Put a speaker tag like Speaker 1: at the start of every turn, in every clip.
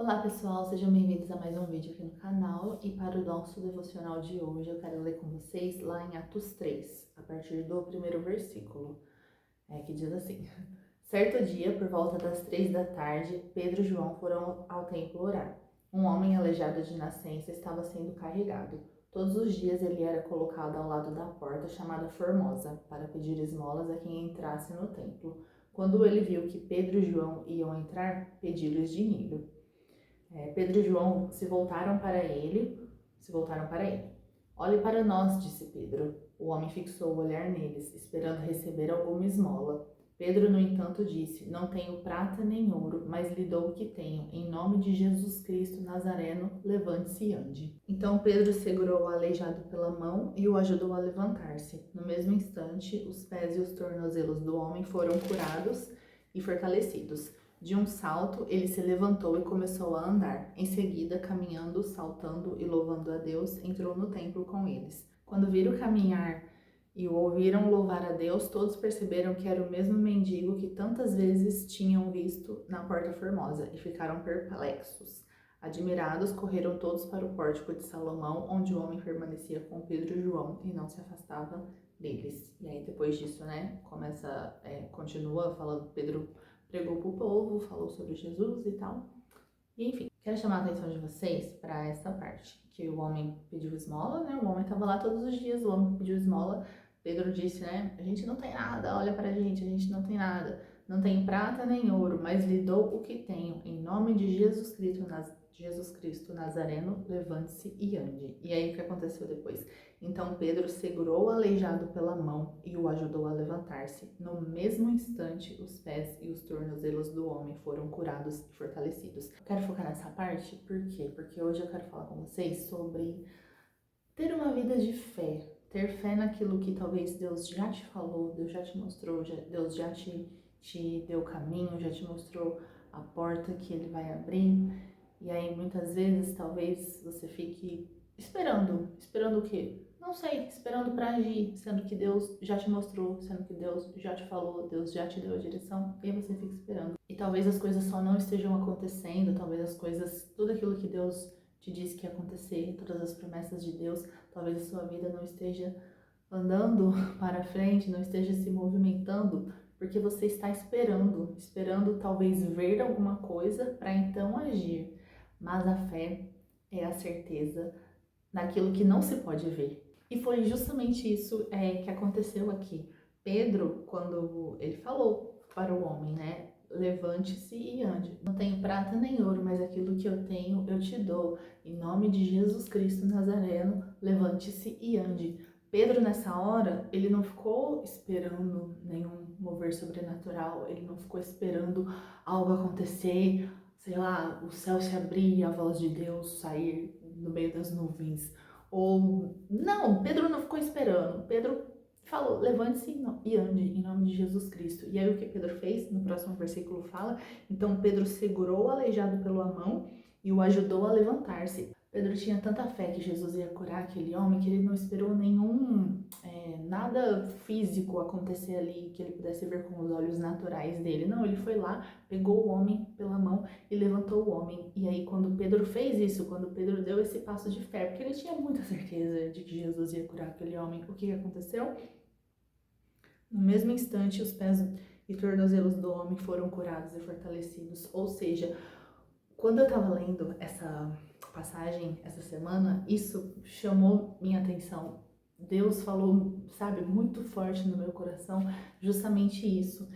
Speaker 1: Olá pessoal, sejam bem-vindos a mais um vídeo aqui no canal e para o nosso devocional de hoje eu quero ler com vocês lá em Atos 3, a partir do primeiro versículo, que diz assim: Certo dia, por volta das 3 da tarde, Pedro e João foram ao templo orar. Um homem aleijado de nascença estava sendo carregado. Todos os dias ele era colocado ao lado da porta chamada Formosa, para pedir esmolas a quem entrasse no templo. Quando ele viu que Pedro e João iam entrar, pediu-lhes dinheiro. Pedro e João se voltaram para ele. Olhe para nós, disse Pedro. O homem fixou o olhar neles, esperando receber alguma esmola. Pedro, no entanto, disse: Não tenho prata nem ouro, mas lhe dou o que tenho. Em nome de Jesus Cristo Nazareno, levante-se e ande. Então Pedro segurou o aleijado pela mão e o ajudou a levantar-se. No mesmo instante, os pés e os tornozelos do homem foram curados e fortalecidos. De um salto, ele se levantou e começou a andar. Em seguida, caminhando, saltando e louvando a Deus, entrou no templo com eles. Quando viram caminhar e o ouviram louvar a Deus, todos perceberam que era o mesmo mendigo que tantas vezes tinham visto na Porta Formosa e ficaram perplexos. Admirados, correram todos para o pórtico de Salomão, onde o homem permanecia com Pedro e João e não se afastava deles. E aí, depois disso, continua falando, Pedro pregou para o povo, falou sobre Jesus e tal. E, enfim, quero chamar a atenção de vocês para essa parte, que o homem pediu esmola, né? O homem estava lá todos os dias, o homem pediu esmola. Pedro disse, né? A gente não tem nada, olha pra gente, a gente não tem nada. Não tem prata nem ouro, mas lhe dou o que tenho. Em nome de Jesus Cristo Nazareno, levante-se e ande. E aí, o que aconteceu depois? Então Pedro segurou o aleijado pela mão e o ajudou a levantar-se. No mesmo instante, os pés e os tornozelos do homem foram curados e fortalecidos. Eu quero focar nessa parte, por quê? Porque hoje eu quero falar com vocês sobre ter uma vida de fé. Ter fé naquilo que talvez Deus já te falou, Deus já te mostrou, Deus já te deu o caminho, já te mostrou a porta que Ele vai abrir. E aí, muitas vezes, talvez você fique esperando o quê? Não sei, esperando para agir, sendo que Deus já te mostrou, sendo que Deus já te falou, Deus já te deu a direção, e aí você fica esperando. E talvez as coisas só não estejam acontecendo, talvez as coisas, tudo aquilo que Deus te disse que ia acontecer, todas as promessas de Deus, talvez a sua vida não esteja andando para frente, não esteja se movimentando, porque você está esperando talvez ver alguma coisa para então agir. Mas a fé é a certeza naquilo que não se pode ver. E foi justamente isso que aconteceu aqui. Pedro, quando ele falou para o homem, né? Levante-se e ande. Não tenho prata nem ouro, mas aquilo que eu tenho eu te dou. Em nome de Jesus Cristo Nazareno, levante-se e ande. Pedro, nessa hora, ele não ficou esperando nenhum mover sobrenatural, ele não ficou esperando algo acontecer, sei lá, o céu se abrir e a voz de Deus sair no meio das nuvens. Ou, não, Pedro não ficou esperando. Pedro falou, levante-se e ande em nome de Jesus Cristo. E aí o que Pedro fez? No próximo versículo fala, então Pedro segurou o aleijado pela mão e o ajudou a levantar-se. Pedro tinha tanta fé que Jesus ia curar aquele homem que ele não esperou nada físico acontecer ali, que ele pudesse ver com os olhos naturais dele. Não, ele foi lá, pegou o homem pela mão e levantou o homem. E aí quando Pedro fez isso, quando Pedro deu esse passo de fé, porque ele tinha muita certeza de que Jesus ia curar aquele homem, o que aconteceu? No mesmo instante, os pés e tornozelos do homem foram curados e fortalecidos. Ou seja, quando eu estava lendo essa passagem essa semana, isso chamou minha atenção. Deus falou, sabe, muito forte no meu coração, justamente isso,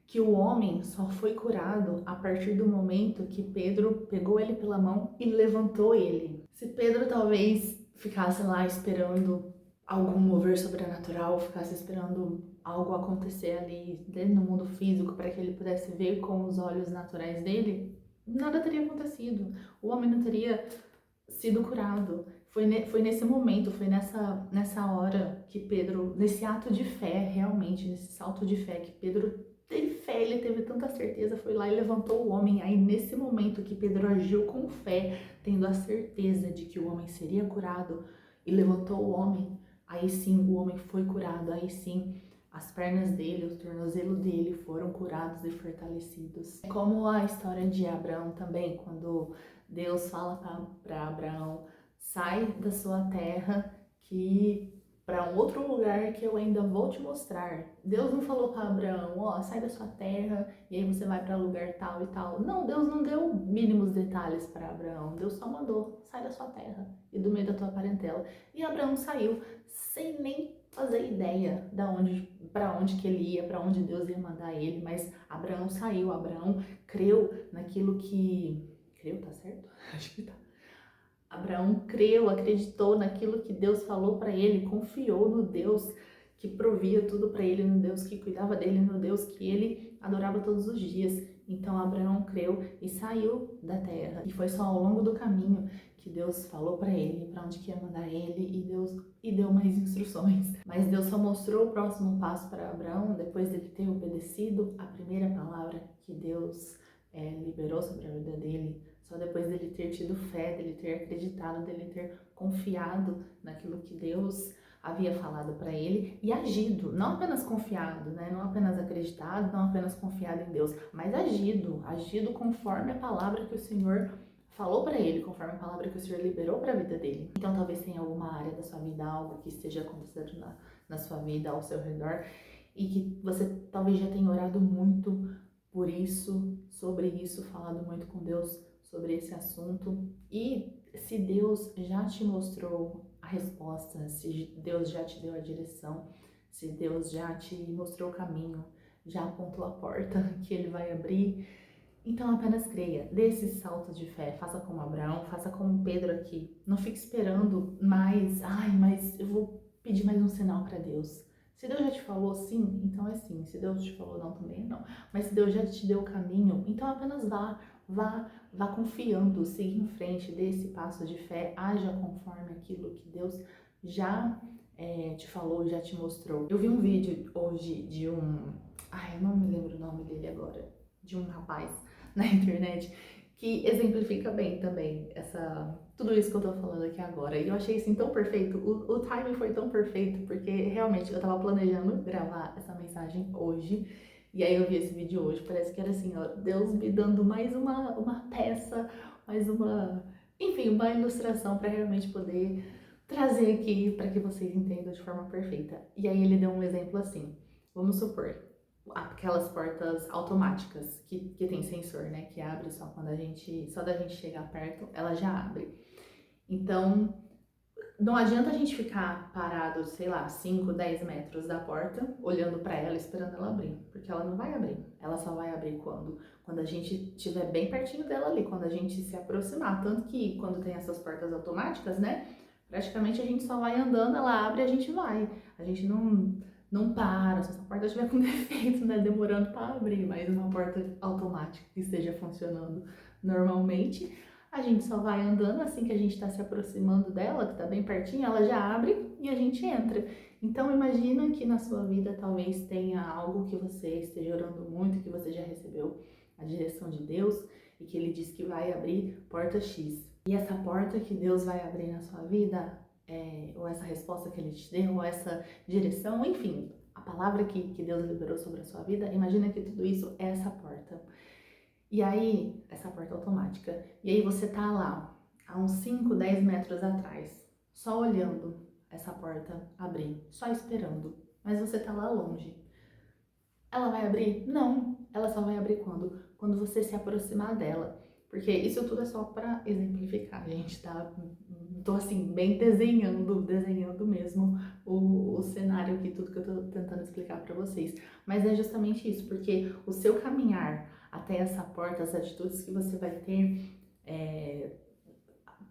Speaker 1: que o homem só foi curado a partir do momento que Pedro pegou ele pela mão e levantou ele. Se Pedro talvez ficasse lá esperando algum mover sobrenatural, ficasse esperando algo acontecer ali dentro no mundo físico para que ele pudesse ver com os olhos naturais dele, nada teria acontecido. O homem não teria sido curado. Foi nesse momento, foi nessa hora que Pedro, nesse ato de fé, realmente, nesse salto de fé, que Pedro teve fé, ele teve tanta certeza, foi lá e levantou o homem. Aí nesse momento que Pedro agiu com fé, tendo a certeza de que o homem seria curado e levantou o homem, aí sim o homem foi curado, aí sim as pernas dele, o tornozelo dele foram curados e fortalecidos. É como a história de Abraão também, quando Deus fala para Abraão, sai da sua terra que para um outro lugar que eu ainda vou te mostrar. Deus não falou para Abraão, ó, sai da sua terra e aí você vai para lugar tal e tal. Não, Deus não deu mínimos detalhes para Abraão. Deus só mandou, sai da sua terra e do meio da tua parentela. E Abraão saiu sem nem fazer ideia para onde que ele ia, para onde Deus ia mandar ele, mas Abraão saiu, Abraão creu naquilo que... Creu, tá certo? Acho que tá. Abraão creu, acreditou naquilo que Deus falou para ele, confiou no Deus que provia tudo para ele, no Deus que cuidava dele, no Deus que ele adorava todos os dias. Então Abraão creu e saiu da terra. E foi só ao longo do caminho que Deus falou para ele para onde que ia mandar ele e deu mais instruções. Mas Deus só mostrou o próximo passo para Abraão depois dele ter obedecido a primeira palavra que Deus liberou sobre a vida dele. Só depois dele ter tido fé, dele ter acreditado, dele ter confiado naquilo que Deus havia falado para ele e agido, não apenas confiado, né? Não apenas acreditado, não apenas confiado em Deus, mas agido conforme a palavra que o Senhor falou para ele, conforme a palavra que o Senhor liberou para a vida dele. Então talvez tenha alguma área da sua vida, algo que esteja acontecendo na sua vida, ao seu redor, e que você talvez já tenha orado muito por isso, sobre isso, falado muito com Deus sobre esse assunto. E se Deus já te mostrou a resposta, se Deus já te deu a direção, se Deus já te mostrou o caminho, já apontou a porta que Ele vai abrir, então apenas creia, dê esse salto de fé, faça como Abraão, faça como Pedro aqui. Não fique esperando mais, mas eu vou pedir mais um sinal para Deus. Se Deus já te falou sim, então é sim. Se Deus te falou não, também é não. Mas se Deus já te deu o caminho, então apenas vá confiando, siga em frente, dê esse passo de fé, haja conforme aquilo que Deus já te falou, já te mostrou. Eu vi um vídeo hoje de eu não me lembro o nome dele agora, de um rapaz na internet que exemplifica bem também tudo isso que eu tô falando aqui agora. E eu achei assim tão perfeito, o timing foi tão perfeito, porque realmente eu tava planejando gravar essa mensagem hoje, e aí eu vi esse vídeo hoje, parece que era assim, ó, Deus me dando mais uma peça, enfim, uma ilustração para realmente poder trazer aqui para que vocês entendam de forma perfeita. E aí ele deu um exemplo assim, vamos supor, aquelas portas automáticas que tem sensor, né, que abre só só da gente chegar perto, ela já abre. Então, não adianta a gente ficar parado, sei lá, 5, 10 metros da porta, olhando para ela, esperando ela abrir, porque ela não vai abrir. Ela só vai abrir quando a gente estiver bem pertinho dela ali, quando a gente se aproximar. Tanto que quando tem essas portas automáticas, né, praticamente a gente só vai andando, ela abre e a gente vai. A gente não para, se essa porta estiver com defeito, né, demorando para abrir, mas uma porta automática que esteja funcionando normalmente, a gente só vai andando, assim que a gente está se aproximando dela, que está bem pertinho, ela já abre e a gente entra. Então imagina que na sua vida talvez tenha algo que você esteja orando muito, que você já recebeu a direção de Deus e que Ele diz que vai abrir porta X. E essa porta que Deus vai abrir na sua vida, ou essa resposta que Ele te deu, ou essa direção, enfim, a palavra que Deus liberou sobre a sua vida, imagina que tudo isso é essa porta. E aí, essa porta automática, e aí você tá lá, a uns 5, 10 metros atrás, só olhando essa porta abrir, só esperando, mas você tá lá longe. Ela vai abrir? Não, ela só vai abrir quando? Quando você se aproximar dela. Porque isso tudo é só para exemplificar, gente, tá? Tô assim, bem desenhando mesmo o cenário aqui, tudo que eu tô tentando explicar para vocês. Mas é justamente isso, porque o seu caminhar até essa porta, as atitudes que você vai ter,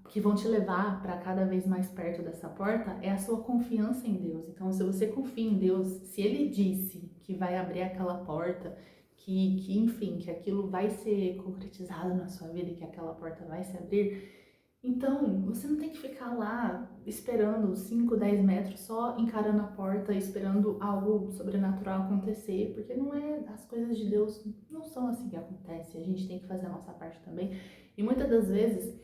Speaker 1: que vão te levar para cada vez mais perto dessa porta, é a sua confiança em Deus. Então, se você confia em Deus, se Ele disse que vai abrir aquela porta, enfim, que aquilo vai ser concretizado na sua vida, que aquela porta vai se abrir, então você não tem que ficar lá esperando 5, 10 metros só encarando a porta, esperando algo sobrenatural acontecer, porque não é, as coisas de Deus não são assim que acontece, a gente tem que fazer a nossa parte também. E muitas das vezes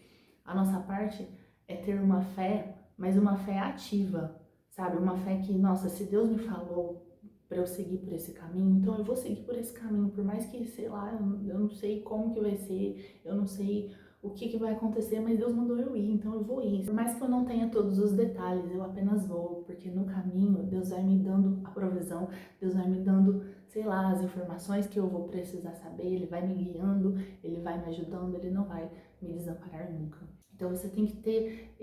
Speaker 1: a nossa parte é ter uma fé, mas uma fé ativa, sabe? Uma fé que, nossa, se Deus me falou para eu seguir por esse caminho, então eu vou seguir por esse caminho, por mais que, sei lá, eu não sei como que vai ser, eu não sei o que vai acontecer, mas Deus mandou eu ir, então eu vou ir. Por mais que eu não tenha todos os detalhes, eu apenas vou, porque no caminho Deus vai me dando a provisão, Deus vai me dando, sei lá, as informações que eu vou precisar saber, Ele vai me guiando, Ele vai me ajudando, Ele não vai me desamparar nunca. Então você tem que ter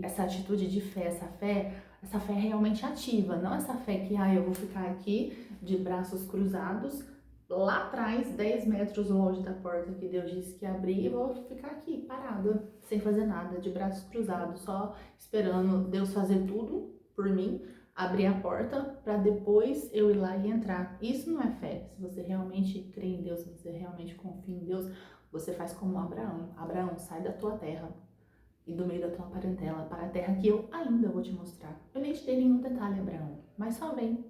Speaker 1: essa atitude de fé, essa fé realmente ativa, não essa fé que, eu vou ficar aqui de braços cruzados, lá atrás, 10 metros longe da porta que Deus disse que ia abrir, e vou ficar aqui, parada, sem fazer nada, de braços cruzados, só esperando Deus fazer tudo por mim, abrir a porta, para depois eu ir lá e entrar. Isso não é fé. Se você realmente crê em Deus, se você realmente confia em Deus, você faz como Abraão. Abraão, sai da tua terra e do meio da tua parentela para a terra que eu ainda vou te mostrar. Eu nem te dei nenhum detalhe, Abraão, mas só vem,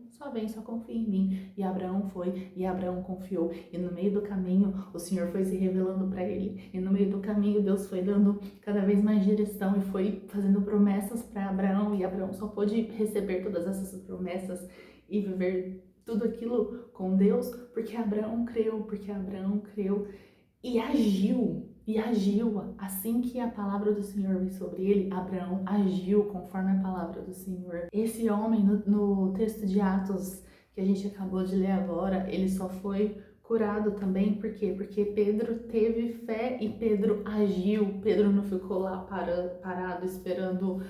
Speaker 1: só confia em mim. E Abraão foi, e Abraão confiou, e no meio do caminho o Senhor foi se revelando para ele, e no meio do caminho Deus foi dando cada vez mais direção e foi fazendo promessas para Abraão, e Abraão só pôde receber todas essas promessas e viver tudo aquilo com Deus, porque Abraão creu e agiu assim que a palavra do Senhor veio sobre ele. Abraão agiu conforme a palavra do Senhor. Esse homem, no texto de Atos que a gente acabou de ler agora, ele só foi curado também, por quê? Porque Pedro teve fé e Pedro agiu. Pedro não ficou lá parado esperando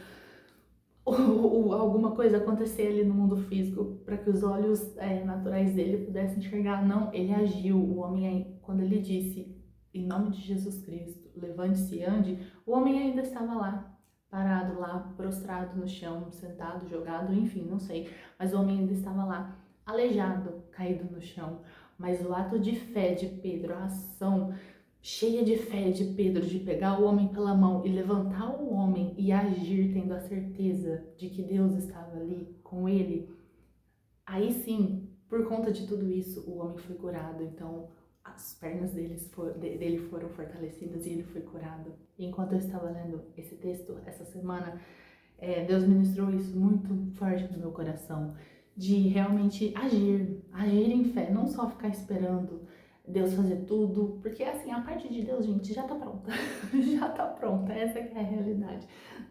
Speaker 1: alguma coisa acontecer ali no mundo físico para que os olhos naturais dele pudessem enxergar. Não, ele agiu. O homem, quando ele disse, em nome de Jesus Cristo, levante-se e ande, o homem ainda estava lá, parado lá, prostrado no chão, sentado, jogado, enfim, não sei. Mas o homem ainda estava lá, aleijado, caído no chão. Mas o ato de fé de Pedro, a ação cheia de fé de Pedro, de pegar o homem pela mão e levantar o homem e agir tendo a certeza de que Deus estava ali com ele, aí sim, por conta de tudo isso, o homem foi curado. Então as pernas dele foram fortalecidas e ele foi curado. E enquanto eu estava lendo esse texto essa semana, Deus ministrou isso muito forte no meu coração, de realmente agir em fé, não só ficar esperando Deus fazer tudo, porque assim, a parte de Deus, gente, já tá pronta, já tá pronta, essa que é a realidade.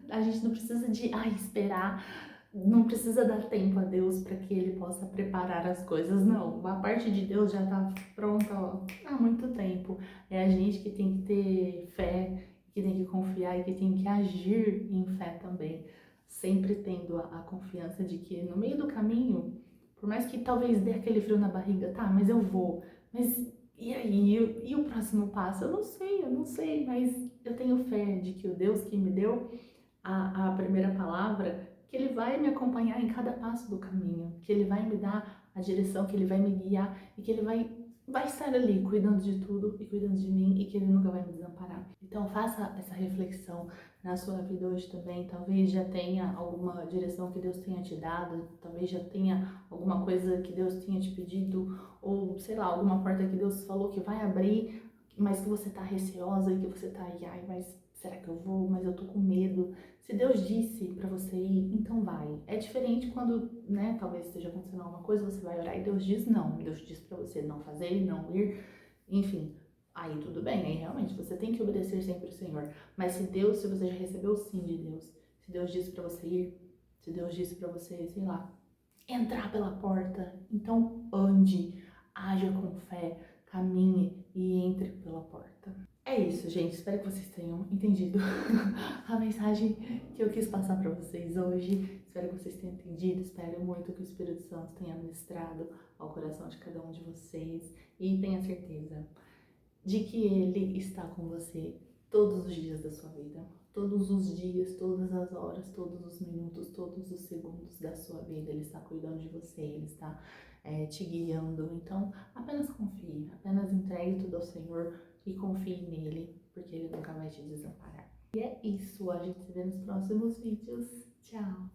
Speaker 1: A gente não precisa de esperar, não precisa dar tempo a Deus para que Ele possa preparar as coisas, não. A parte de Deus já tá pronta, há muito tempo. É a gente que tem que ter fé, que tem que confiar e que tem que agir em fé também, sempre tendo a confiança de que no meio do caminho, por mais que talvez dê aquele frio na barriga, tá, mas eu vou, mas e aí? E o próximo passo? Eu não sei, mas eu tenho fé de que o Deus que me deu a primeira palavra, que Ele vai me acompanhar em cada passo do caminho, que Ele vai me dar a direção, que Ele vai me guiar e que Ele vai estar ali cuidando de tudo e cuidando de mim e que Ele nunca vai me desamparar. Então faça essa reflexão na sua vida hoje também. Talvez já tenha alguma direção que Deus tenha te dado, talvez já tenha alguma coisa que Deus tenha te pedido, ou sei lá, alguma porta que Deus falou que vai abrir, mas que você tá receosa e que você tá mas será que eu vou? Mas eu tô com medo. Se Deus disse pra você ir, então vai. É diferente quando, talvez esteja acontecendo alguma coisa, você vai orar e Deus diz não. Deus diz pra você não fazer, não ir, enfim. Aí tudo bem, aí realmente você tem que obedecer sempre o Senhor. Mas se você já recebeu o sim de Deus, se Deus disse pra você ir, se Deus disse pra você, sei lá, entrar pela porta, então ande, haja com fé, caminhe e entre pela porta. É isso, gente. Espero que vocês tenham entendido a mensagem que eu quis passar para vocês hoje. Espero que vocês tenham entendido. Espero muito que o Espírito Santo tenha ministrado ao coração de cada um de vocês. E tenha certeza de que Ele está com você todos os dias da sua vida. Todos os dias, todas as horas, todos os minutos, todos os segundos da sua vida. Ele está cuidando de você, Ele está te guiando. Então, apenas confie, apenas entregue tudo ao Senhor e confie nele, porque Ele nunca vai te desamparar. E é isso, a gente se vê nos próximos vídeos. Tchau!